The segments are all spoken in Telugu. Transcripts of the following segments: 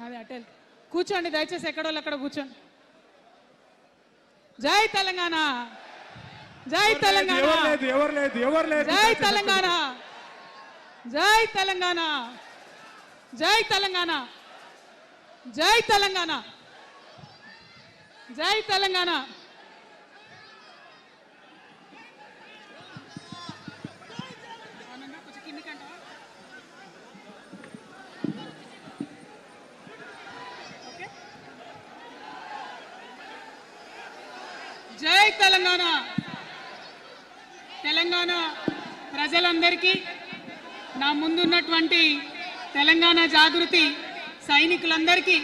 అదే అటెల్ కూర్చోండి దయచేసి ఎక్కడోళ్ళు అక్కడ కూర్చోండి. జై తెలంగాణ, జై తెలంగాణ, జై తెలంగాణ, జై తెలంగాణ, జై తెలంగాణ, జై తెలంగాణ, జై తెలంగాణ. జై తెలంగాణ. తెలంగాణ ప్రజలందరికీ నా ముందున్నటువంటి తెలంగాణ జాగృతి సైనికులందరికీ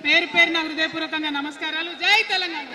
పేరు పేరున హృదయపూర్వకంగా నమస్కారాలు. జై తెలంగాణ.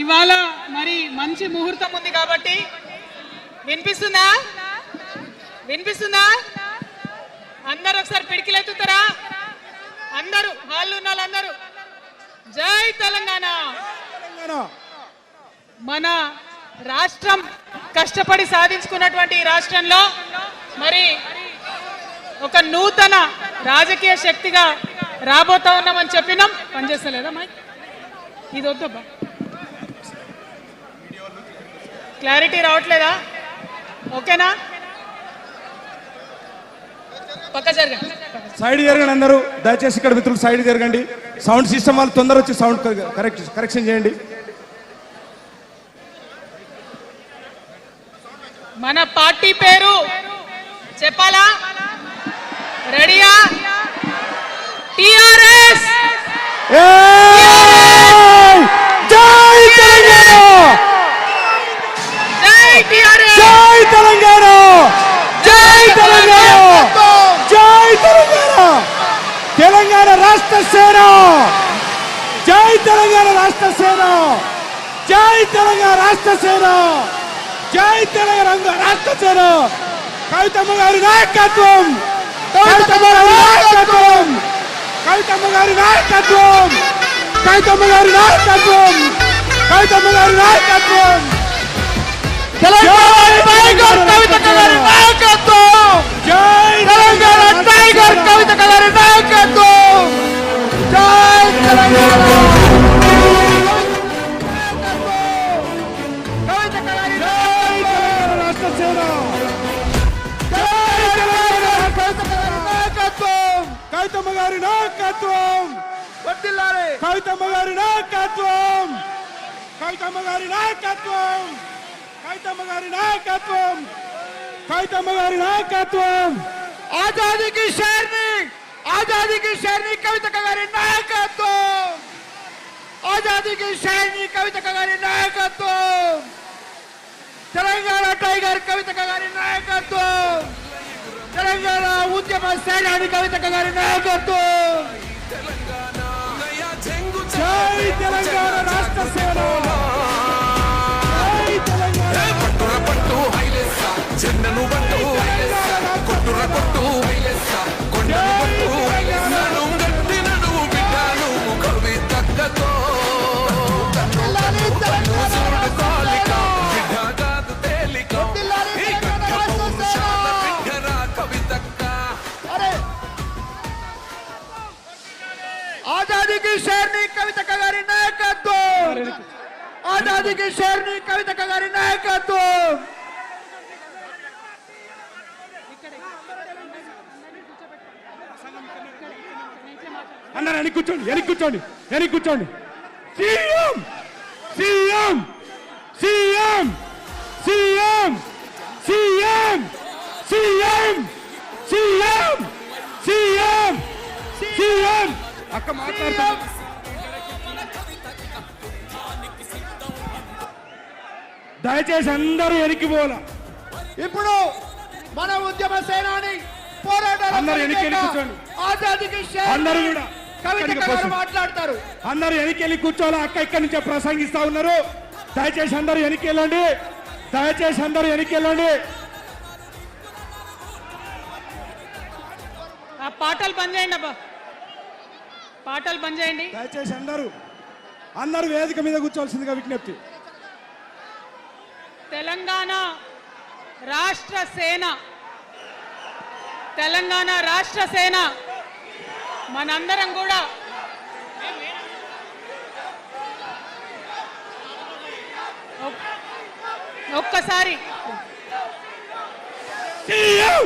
ఇవాళ మరి మంచి ముహూర్తం ఉంది కాబట్టి వినిపిస్తుందా? వినిపిస్తుందా? అందరూ ఒకసారి పిడికిలెత్తుతారా? అందరూ హాల్లో ఉన్న వాళ్ళందరూ జై తెలంగాణ. మన రాష్ట్రం కష్టపడి సాధించుకున్నటువంటి ఈ రాష్ట్రంలో మరి ఒక నూతన రాజకీయ శక్తిగా రాబోతా ఉన్నామని చెప్పినాం. పనిచేస్తలేదా మైక్? ఇది వద్దబ్బా, క్లారిటీ రావట్లేదా? ఓకేనా? పక్క జరగండి, సైడ్ జరగండి అందరూ దయచేసి. ఇక్కడ మిత్రులు సైడ్ జరగండి. సౌండ్ సిస్టమ్ వాళ్ళు తొందర వచ్చి సౌండ్ కరెక్షన్ చేయండి. మన పార్టీ పేరు చెప్పాలా? రెడీయా? టిఆర్ఎస్. జై తెలంగాణ, జై టిఆర్ఎస్, జై తెలంగాణ, జై తెలంగాణ, జై తెలంగాణ. తెలంగాణ రాష్ట్ర సేన, జై తెలంగాణ రాష్ట్ర సేన, జై తెలంగాణ రాష్ట్ర సేన, జై తెలంగాణ రాష్ట్ర సేన. కవితమ్మ గారి నాయకత్వం, కవితమ్మ గారి నాయకత్వం, కవితమ్మ గారి నాయకత్వం, కవితమ్మ గారి నాయకత్వం, కవితమ్మ గారి నాయకత్వం. తెలంగాణ టైగర్ కవితక్క గారి నాయకత్వం, జై తెలంగాణ టైగర్ కవితక్క గారి నాయకత్వం, జై తెలంగాణ. కవితక్క గారి రాష్ట్ర సేన, నాయకత్వం, కవితమ్మ గారి నాయకత్వం, వర్ధిల్లాలి. కవితమ్మ గారి నాయకత్వం, కవితమ్మ గారి నాయకత్వం, కవితమ్మ గారి నాయకత్వం, కవితమ్మ గారి నాయకత్వం. ఆజాదీ కి షేర్ని, ఆజాదీ కి షేర్ని కవితక్క గారి నాయకత్వం, ఆజాదీ కి షేర్ని కవితక్క గారి నాయకత్వం, తెలంగాణ టైగర్ కవితక్క గారి నాయకత్వం, తెలంగాణ ఉద్యమ సేనాని కవితక్క గారి నాయకత్వం. జై తెలంగాణ రాష్ట్ర సేన, జై తెలంగాణ. చెన్నను బట్టు కొట్టుర కొట్టు కొండను బట్టు నడు గట్టి నడు బిడ్డను కవి తగ్గతో కాలిక బిడ్డ కాదు తేలిక బిడ్డరా కవి తగ్గ. ఆజాదీ కి షేర్ని కవితక్క గారి నాయకత్వం, ఆజాదీ కి షేర్ని కవితక్క గారి నాయకత్వం. అన్నారు వెనక్కి కూర్చోండి, వెనక్కి కూర్చోండి, వెనక్కి కూర్చోండి. CM, CM, CM, CM, CM, CM, CM, CM, CM. అక్క మాట్లాడుతా. దయచేసి అందరూ వెనక్కి పోలా. ఇప్పుడు మన ఉద్యమ సేనాని పోరాటాల అందరూ వెనక్కి వెళ్ళి కూర్చోండి. ఆజాదీకి అందరూ కూడా కవితక్క గారు మాట్లాడతారు. అందరూ వెనక్కి వెళ్ళి కూర్చోవాలి. అక్క ఇక్కడి నుంచే ప్రసంగిస్తా ఉన్నారు. దయచేసి అందరూ వెనక్కి వెళ్ళండి, దయచేసి అందరూ వెనక్కి వెళ్ళండి. ఆ పాటలు బంద్ చేయండి అబ్బా, పాటలు బంద్ చేయండి. దయచేసి అందరూ వేదిక మీద కూర్చోవలసిందిగా విజ్ఞప్తి. తెలంగాణ రాష్ట్ర సేన, తెలంగాణ రాష్ట్ర సేన మనందరం కూడా ఒక్కసారి సీఎం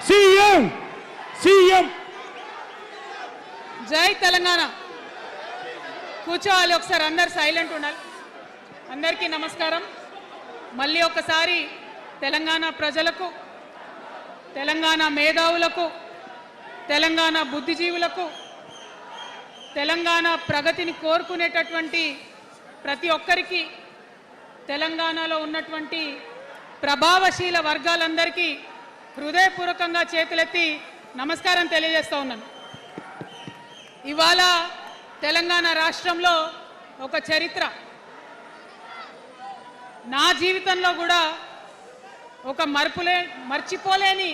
సీఎం సీఎం జై తెలంగాణ. కూర్చోవాలి, ఒకసారి అందరు సైలెంట్ ఉండాలి. అందరికీ నమస్కారం. మళ్ళీ ఒకసారి తెలంగాణ ప్రజలకు, తెలంగాణ మేధావులకు, తెలంగాణ బుద్ధిజీవులకు, తెలంగాణ ప్రగతిని కోరుకునేటటువంటి ప్రతి ఒక్కరికి, తెలంగాణలో ఉన్నటువంటి ప్రభావశీల వర్గాలందరికీ హృదయపూర్వకంగా చేతులెత్తి నమస్కారం తెలియజేస్తా ఉన్నాను. ఇవాళ తెలంగాణ రాష్ట్రంలో ఒక చరిత్ర, నా జీవితంలో కూడా ఒక మర్చిపోలేని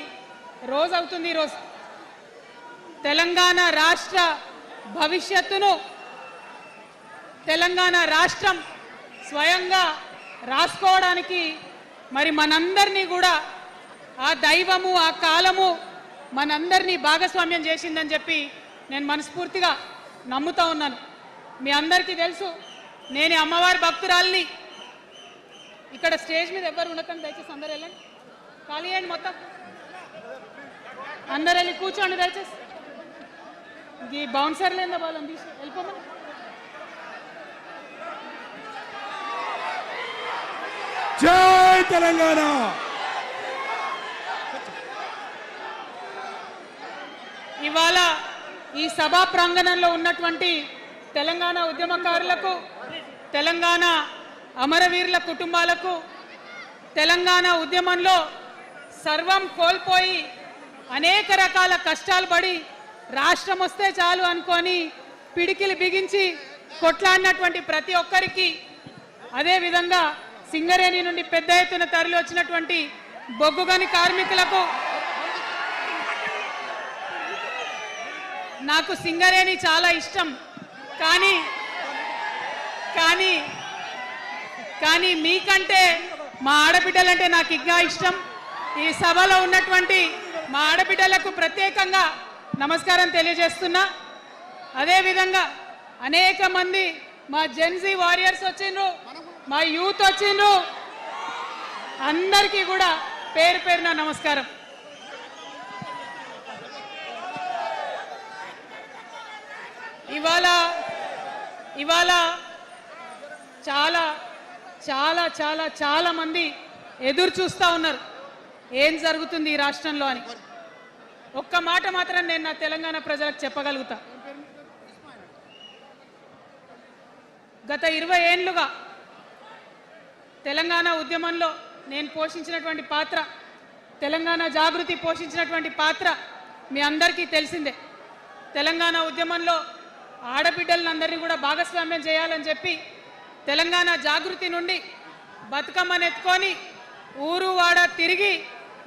రోజు అవుతుంది ఈరోజు. తెలంగాణ రాష్ట్ర భవిష్యత్తును తెలంగాణ రాష్ట్రం స్వయంగా రాసుకోవడానికి మరి మనందరినీ కూడా ఆ దైవము, ఆ కాలము మనందరినీ భాగస్వామ్యం చేసిందని చెప్పి నేను మనస్ఫూర్తిగా నమ్ముతా ఉన్నాను. మీ అందరికీ తెలుసు, నేను అమ్మవారి భక్తురాలిని. ఇక్కడ స్టేజ్ మీద ఎవరు ఉండకండి, దయచేసి అందరు వెళ్ళండి, ఖాళీ అయ్యండి మొత్తం, అందరు వెళ్ళి కూర్చోండి దయచేసి. ఈ బౌన్సర్లు ఏందో వాళ్ళని తీసి వెళ్ళిపోమని. జై తెలంగాణ. ఇవాళ ఈ సభా ప్రాంగణంలో ఉన్నటువంటి తెలంగాణ ఉద్యమకారులకు, తెలంగాణ అమరవీరుల కుటుంబాలకు, తెలంగాణ ఉద్యమంలో సర్వం కోల్పోయి అనేక రకాల కష్టాలు పడి రాష్ట్రం వస్తే చాలు అనుకొని పిడికిలు బిగించి కొట్లాడినటువంటి ప్రతి ఒక్కరికి, అదేవిధంగా సింగరేణి నుండి పెద్ద ఎత్తున తరలి వచ్చినటువంటి బొగ్గుగని కార్మికులకు, నాకు సింగరేణి చాలా ఇష్టం, కానీ కానీ కానీ మీకంటే మా ఆడబిడ్డలంటే నాకు ఇంకా ఇష్టం. ఈ సభలో ఉన్నటువంటి మా ఆడబిడ్డలకు ప్రత్యేకంగా నమస్కారం తెలియజేస్తున్నా. అదేవిధంగా అనేక మంది మా జెన్జీ వారియర్స్ వచ్చిండ్రు, మా యూత్ వచ్చిండ్రు, అందరికీ కూడా పేరు పేరున నమస్కారం. ఇవాళ చాలా చాలా చాలా చాలా మంది ఎదురు చూస్తూ ఉన్నారు ఏం జరుగుతుంది ఈ రాష్ట్రంలో అని. ఒక్క మాట మాత్రం నేను నా తెలంగాణ ప్రజలకు చెప్పగలుగుతా. గత 20 ఏళ్లుగా తెలంగాణ ఉద్యమంలో నేను పోషించినటువంటి పాత్ర, తెలంగాణ జాగృతి పోషించినటువంటి పాత్ర మీ అందరికీ తెలిసిందే. తెలంగాణ ఉద్యమంలో ఆడబిడ్డలందరినీ కూడా భాగస్వామ్యం చేయాలని చెప్పి తెలంగాణ జాగృతి నుండి బతుకమ్మను ఎత్తుకొని ఊరు వాడ తిరిగి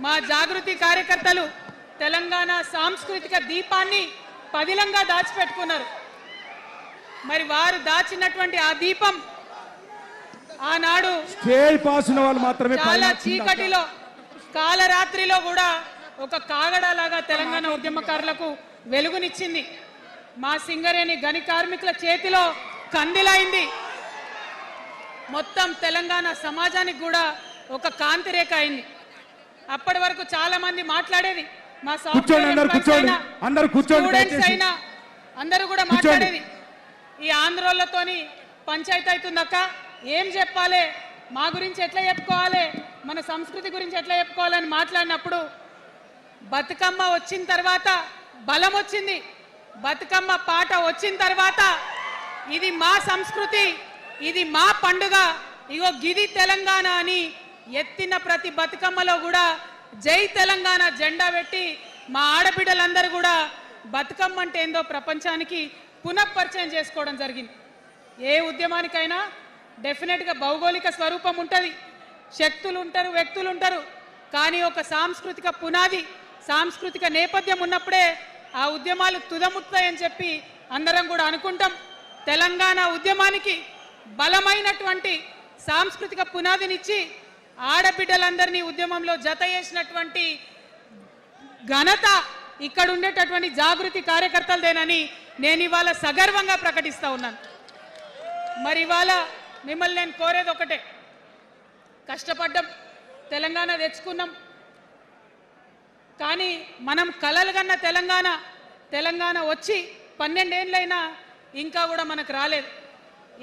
మా జాగృతి కార్యకర్తలు తెలంగాణ సాంస్కృతిక దీపాన్ని పదిలంగా దాచిపెట్టుకున్నారు. మరి వారు దాచినటువంటి ఆ దీపం ఆనాడు చాలా చీకటిలో, కాలరాత్రిలో కూడా ఒక కాగడాలాగా తెలంగాణ ఉద్యమకారులకు వెలుగునిచ్చింది. మా సింగరేణి గని కార్మికుల చేతిలో కందిలైంది. మొత్తం తెలంగాణ సమాజానికి కూడా ఒక కాంతి రేఖ అయింది. అప్పటి వరకు చాలా మంది మాట్లాడేది, మా స్టూడెంట్స్ అయినా అందరూ కూడా మాట్లాడేది, ఈ ఆంధ్రోళ్లతోని పంచాయతీ అవుతుందక్క, ఏం చెప్పాలి, మా గురించి ఎట్లా చెప్పుకోవాలి, మన సంస్కృతి గురించి ఎట్లా చెప్పుకోవాలని మాట్లాడినప్పుడు బతుకమ్మ వచ్చిన తర్వాత బలం వచ్చింది. బతుకమ్మ పాట వచ్చిన తర్వాత ఇది మా సంస్కృతి, ఇది మా పండుగ, ఇగో గిది తెలంగాణ అని ఎత్తిన ప్రతి బతుకమ్మలో కూడా జై తెలంగాణ జెండా పెట్టి మా ఆడబిడ్డలందరూ కూడా బతుకమ్మ అంటే ఏందో ప్రపంచానికి పునఃపరిచయం చేసుకోవడం జరిగింది. ఏ ఉద్యమానికైనా డెఫినెట్గా భౌగోళిక స్వరూపం ఉంటుంది, శక్తులు ఉంటారు, వ్యక్తులు ఉంటారు, కానీ ఒక సాంస్కృతిక పునాది, సాంస్కృతిక నేపథ్యం ఉన్నప్పుడే ఆ ఉద్యమాలు తుదముట్టాయని చెప్పి అందరం కూడా అనుకుంటాం. తెలంగాణ ఉద్యమానికి బలమైనటువంటి సాంస్కృతిక పునాదినిచ్చి ఆడబిడ్డలందరినీ ఉద్యమంలో జత చేసినటువంటి ఘనత ఇక్కడ ఉండేటటువంటి జాగృతి కార్యకర్తలదేనని నేను ఇవాళ సగర్వంగా ప్రకటిస్తా ఉన్నాను. మరి ఇవాళ మిమ్మల్ని నేను కోరేది ఒకటే, కష్టపడ్డం, తెలంగాణ తెచ్చుకున్నాం, కానీ మనం కలలు కన్న తెలంగాణ వచ్చి 12 ఏళ్ళైనా ఇంకా కూడా మనకు రాలేదు.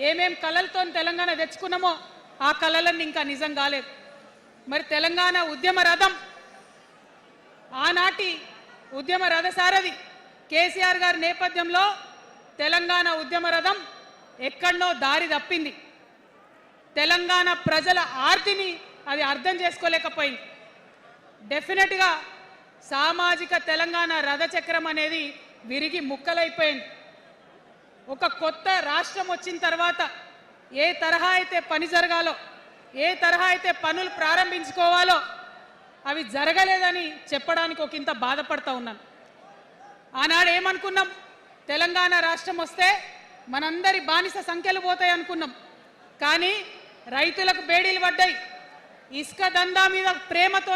ఏమేం కలలతో తెలంగాణ తెచ్చుకున్నామో ఆ కలలన్నీ ఇంకా నిజం కాలేదు. మరి తెలంగాణ ఉద్యమ రథం, ఆనాటి ఉద్యమ రథసారథి కేసీఆర్ గారి నేపథ్యంలో తెలంగాణ ఉద్యమ రథం ఎక్కడనో దారి తప్పింది. తెలంగాణ ప్రజల ఆర్తిని అది అర్థం చేసుకోలేకపోయింది. డెఫినెట్గా సామాజిక తెలంగాణ రథచక్రం అనేది విరిగి ముక్కలైపోయింది. ఒక కొత్త రాష్ట్రం వచ్చిన తర్వాత ఏ తరహా అయితే పని జరగాలో, ఏ తరహా అయితే పనులు ప్రారంభించుకోవాలో అవి జరగలేదని చెప్పడానికి ఒక ఇంత బాధపడతా ఉన్నాను. ఆనాడు ఏమనుకున్నాం, తెలంగాణ రాష్ట్రం వస్తే మనందరి బానిస సంఖ్యలు పోతాయి అనుకున్నాం. కానీ రైతులకు బేడీలు పడ్డాయి. ఇసుక దందా మీద ప్రేమతో